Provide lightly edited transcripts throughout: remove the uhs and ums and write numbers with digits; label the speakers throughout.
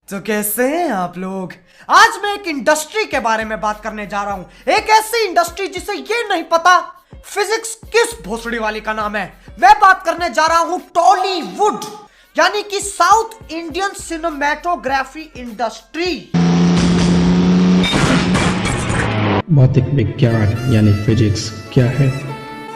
Speaker 1: तो कैसे हैं आप लोग। आज मैं एक इंडस्ट्री के बारे में बात करने जा रहा हूं। एक ऐसी इंडस्ट्री जिसे ये नहीं पता फिजिक्स किस भोसड़ी वाली का नाम है। मैं बात करने जा रहा हूं टॉलीवुड, यानी कि साउथ इंडियन सिनेमेटोग्राफी इंडस्ट्री।
Speaker 2: भौतिक विज्ञान यानी फिजिक्स क्या है?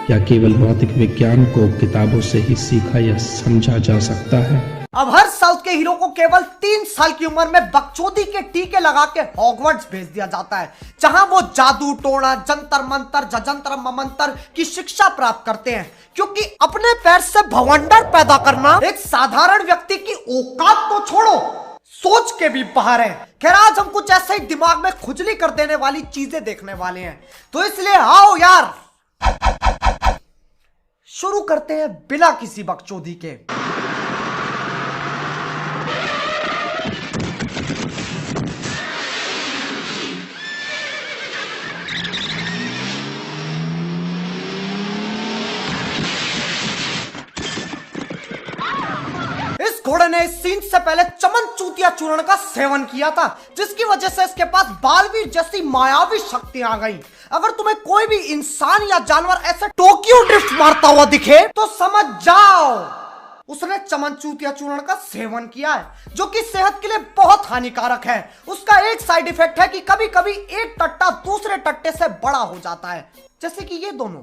Speaker 2: क्या केवल भौतिक विज्ञान को किताबों से ही सीखा या समझा जा सकता है?
Speaker 1: अब हर साउथ के हीरो को केवल 3 साल की उम्र में बकचोदी के टीके लगा के हॉगवर्ट्स भेज दिया जाता है, जहां वो जादू टोना जंतर मंतर जजंतर ममंतर की शिक्षा प्राप्त करते हैं। क्योंकि अपने पैर से भवंडर पैदा करना एक साधारण व्यक्ति की औकात तो छोड़ो, सोच के भी बाहर है। खैर, आज हम कुछ ऐसे ही दिमाग में खुजली कर देने वाली चीजें देखने वाले हैं, तो इसलिए आओ यार शुरू करते हैं बिना किसी बकचोदी के। इस घोड़े ने इस सीन से पहले चमन चूतिया चूर्ण का सेवन किया था, जिसकी वजह से इसके पास बालवीर जैसी मायावी शक्तियां आ गई। अगर तुम्हें कोई भी इंसान या जानवर ऐसे टोक्यो ड्रिफ्ट मारता हुआ दिखे तो समझ जाओ उसने चमन चूतिया चूर्ण का सेवन किया है, जो कि सेहत के लिए बहुत हानिकारक है। उसका एक साइड इफेक्ट है कि कभी कभी एक टट्टा दूसरे टट्टे से बड़ा हो जाता है, जैसे कि ये दोनों।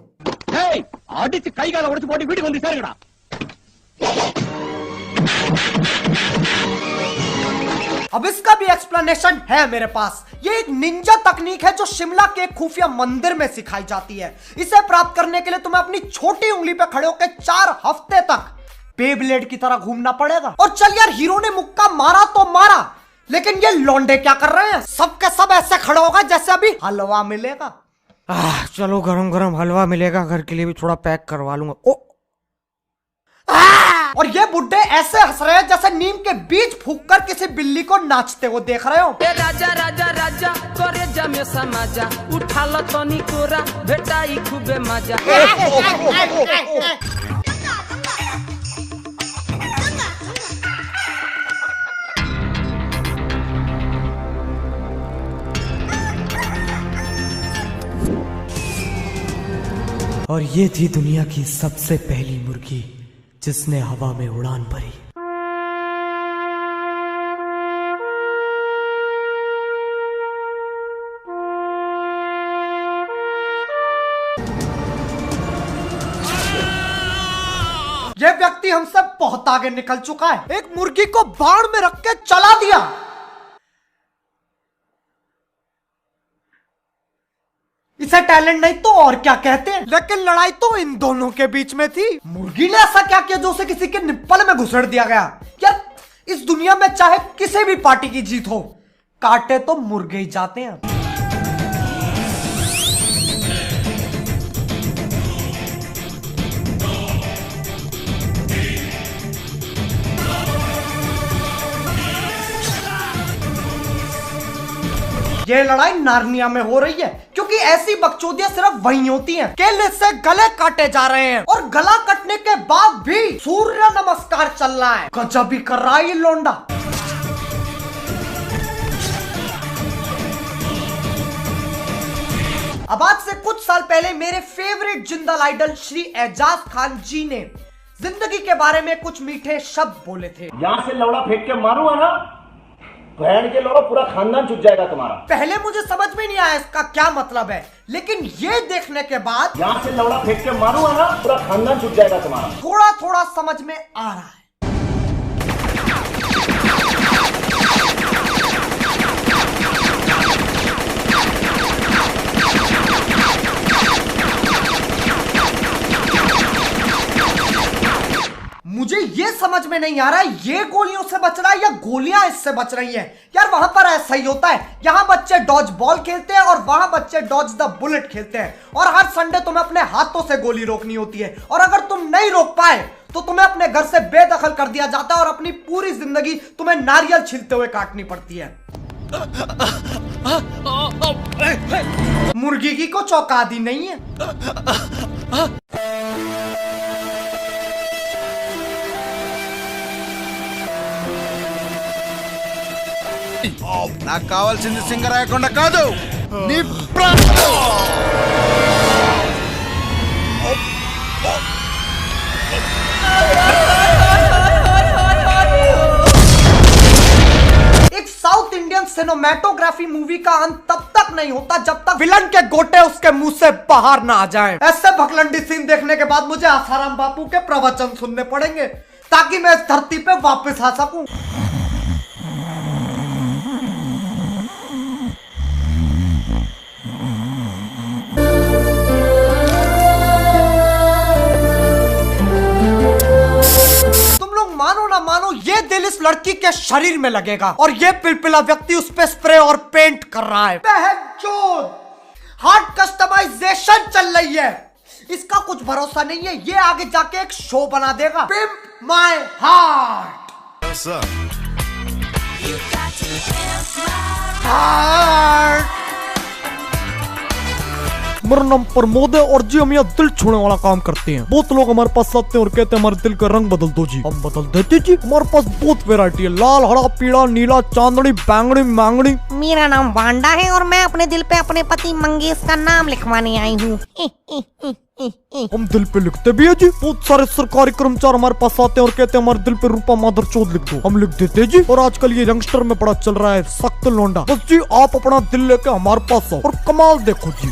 Speaker 1: अब इसका भी एक्सप्लेनेशन है मेरे पास। ये एक निंजा तकनीक है जो शिमला के एक खुफिया मंदिर में सिखाई जाती है। इसे प्राप्त करने के लिए तुम्हें अपनी छोटी उंगली पे खड़े होकर 4 हफ्ते तक बेब्लेड की तरह घूमना पड़ेगा। और चल यार, हीरो ने मुक्का मारा तो मारा, लेकिन ये लौंडे क्या कर रहे हैं? सबके सब ऐसे खड़े होगा जैसे अभी हलवा मिलेगा। चलो गरम गरम हलवा मिलेगा, घर के लिए भी थोड़ा पैक करवा लूंगा। ओ और ये बुड्ढे ऐसे हंस रहे हैं जैसे नीम के बीज फूंक कर किसी बिल्ली को नाचते हुए देख रहे हो।
Speaker 3: राजा राजा राजा करे जमे समाजा उठा लो तनी कोरा भेटाई खूबे मजा।
Speaker 1: और ये थी दुनिया की सबसे पहली मुर्गी जिसने हवा में उड़ान भरी। यह व्यक्ति हमसे बहुत आगे निकल चुका है। एक मुर्गी को बाण में रख के चला दिया। इसे टैलेंट नहीं तो और क्या कहते हैं, लेकिन लड़ाई तो इन दोनों के बीच में थी। मुर्गी ने ऐसा क्या किया जो उसे किसी के निप्पल में घुसेड़ दिया गया? यार, इस दुनिया में चाहे किसी भी पार्टी की जीत हो, काटे तो मुर्गे ही जाते हैं। ये लड़ाई नार्निया में हो रही है, क्योंकि ऐसी बकचोदियां सिर्फ वहीं होती हैं। केले से गले काटे जा रहे हैं और गला कटने के बाद भी सूर्य नमस्कार चल रहा है। गजब ही कर रहा है ये लौंडा। अब आज से कुछ साल पहले मेरे फेवरेट जिंदाल आइडल श्री एजाज खान जी ने जिंदगी के बारे में कुछ मीठे शब्द बोले थे।
Speaker 4: यहाँ से लौड़ा फेंक के मारूंगा ना, बहन के लौड़ा पूरा खानदान छूट जाएगा तुम्हारा।
Speaker 1: पहले मुझे समझ में नहीं आया इसका क्या मतलब है, लेकिन ये देखने के बाद
Speaker 4: यहाँ से लौड़ा फेंक के मारूंगा ना, पूरा खानदान छूट जाएगा तुम्हारा।
Speaker 1: थोड़ा थोड़ा समझ में आ रहा है। मुझे ये समझ में नहीं आ रहा है, ये गोलियों से बच रहा है या गोलियां इससे बच रही हैं। यार, वहां पर ऐसा ही होता है। यहाँ बच्चे डॉज बॉल खेलते हैं और वहां बच्चे डॉज द बुलेट खेलते हैं। और हर संडे तुम्हें अपने हाथों से गोली रोकनी होती है, और अगर तुम नहीं रोक पाए तो तुम्हें अपने घर से बेदखल कर दिया जाता है और अपनी पूरी जिंदगी तुम्हें नारियल छीलते हुए काटनी पड़ती है। मुर्गी की को चौकादी नहीं है।
Speaker 5: నాకు కావాల్సింది సింగరాయకొండ కాదు, నీ ప్రాణం.
Speaker 1: एक साउथ इंडियन सिनेमेटोग्राफी मूवी का अंत तब तक नहीं होता जब तक विलन के गोटे उसके मुंह से बाहर ना आ जाएं। ऐसे भगलंडी सीन देखने के बाद मुझे आसाराम बापू के प्रवचन सुनने पड़ेंगे ताकि मैं इस धरती पे वापस आ सकूं। मानो ना मानो ये दिल इस लड़की के शरीर में लगेगा और ये पिलपिला व्यक्ति उस पे स्प्रे और पेंट कर रहा है। हार्ट कस्टमाइजेशन चल रही है, इसका कुछ भरोसा नहीं है, ये आगे जाके एक शो बना देगा। Pimp my heart.
Speaker 6: मेरा नाम प्रमोद है और जी हम यहाँ दिल छूने वाला काम करते हैं। बहुत लोग हमारे पास आते हैं और कहते हैं हमारे दिल का रंग बदल दो जी, हम बदल देते जी। हमारे पास बहुत वैरायटी है, लाल, हरा, पीला, नीला, चांदनी, बैंगनी, मांगनी।
Speaker 7: मेरा नाम वांडा है और मैं अपने दिल पे अपने पति मंगेश का नाम लिखवाने आई हूँ।
Speaker 6: हम दिल पे लिखते भी है जी। बहुत सारे सरकारी कर्मचारी हमारे पास आते हैं और कहते हैं हमारे दिल पे रूपा माधर चौथ लिख दो, हम लिख देते जी। और आजकल ये यंगस्टर में बड़ा चल रहा है सख्त लौंडा। बस जी आप अपना दिल लेके हमारे पास आओ और कमाल देखो जी।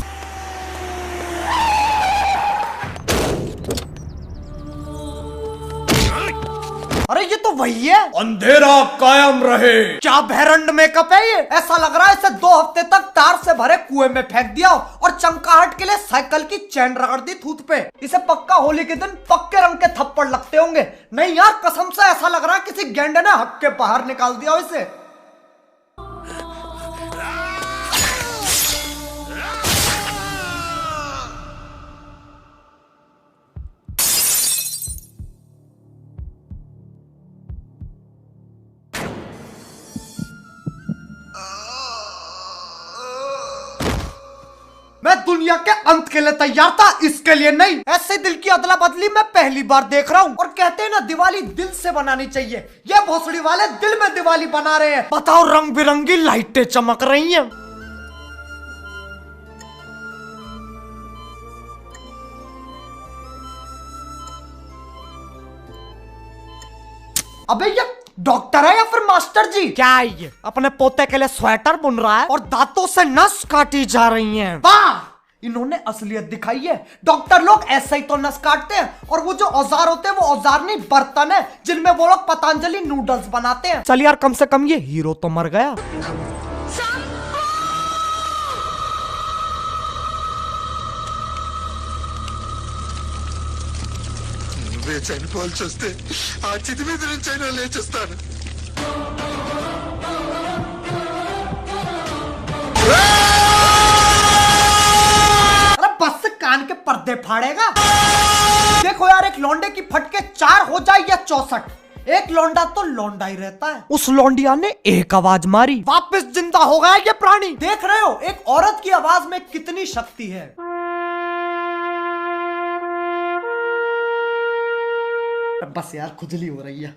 Speaker 1: अरे ये तो वही है,
Speaker 6: अंधेरा कायम रहे।
Speaker 1: क्या भैरंड मेकअप है ये। ऐसा लग रहा है इसे 2 हफ्ते तक तार से भरे कुएं में फेंक दिया और चमकाहट के लिए साइकिल की चैन रगड़ दी थूत पे। इसे पक्का होली के दिन पक्के रंग के थप्पड़ लगते होंगे। नहीं यार कसम से ऐसा लग रहा है किसी गेंडे ने हक के बाहर निकाल दिया हो इसे। मैं दुनिया के अंत के लिए तैयार था, इसके लिए नहीं। ऐसे दिल की अदला बदली मैं पहली बार देख रहा हूँ। और कहते हैं ना दिवाली दिल से बनानी चाहिए, ये भोसड़ी वाले दिल में दिवाली बना रहे हैं। बताओ रंग बिरंगी लाइटें चमक रही हैं। अबे ये डॉक्टर है या फिर मास्टर जी? क्या है ये? अपने पोते के लिए स्वेटर बुन रहा है और दांतों से नस काटी जा रही हैं। वाह, इन्होंने असलियत दिखाई है। डॉक्टर लोग ऐसे ही तो नस काटते हैं और वो जो औजार होते हैं वो औजार नहीं बर्तन है जिनमें वो लोग पतंजलि नूडल्स बनाते हैं। चल यार कम से कम ये हीरो तो मर गया।
Speaker 5: చనిపోవాల్సి వస్తే ఆ చితి మీద నుంచి అయినా లేచేస్తాను.
Speaker 1: अरे बस कान के पर्दे फाड़ेगा। देखो यार एक लौंडे की फटके 4 हो जाए या 64, एक लौंडा तो लौंडा ही रहता है। उस लौंडिया ने एक आवाज मारी, वापस जिंदा हो गया ये प्राणी। देख रहे हो एक औरत की आवाज में कितनी शक्ति है। बस यार खुजली हो रही है।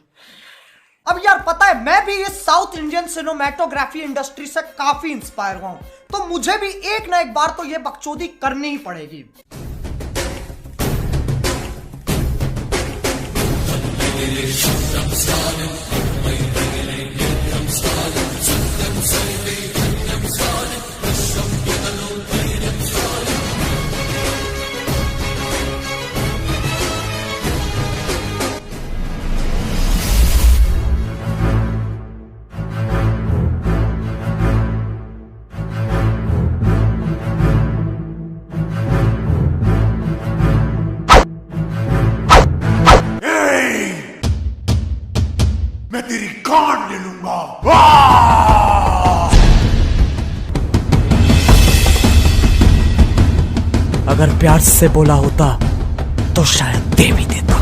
Speaker 1: अब यार पता है मैं भी इस साउथ इंडियन सिनेमेटोग्राफी इंडस्ट्री से काफी इंस्पायर हुआ हूं, तो मुझे भी एक ना एक बार तो ये बकचोदी करनी ही पड़ेगी।
Speaker 5: मैं तेरी कान ले लूंगा।
Speaker 6: अगर प्यार से बोला होता तो शायद दे भी देता।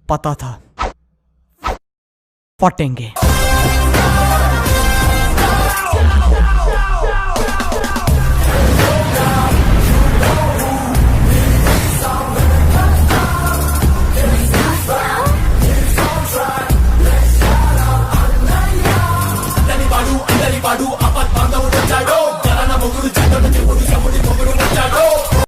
Speaker 6: पता था फटेंगे।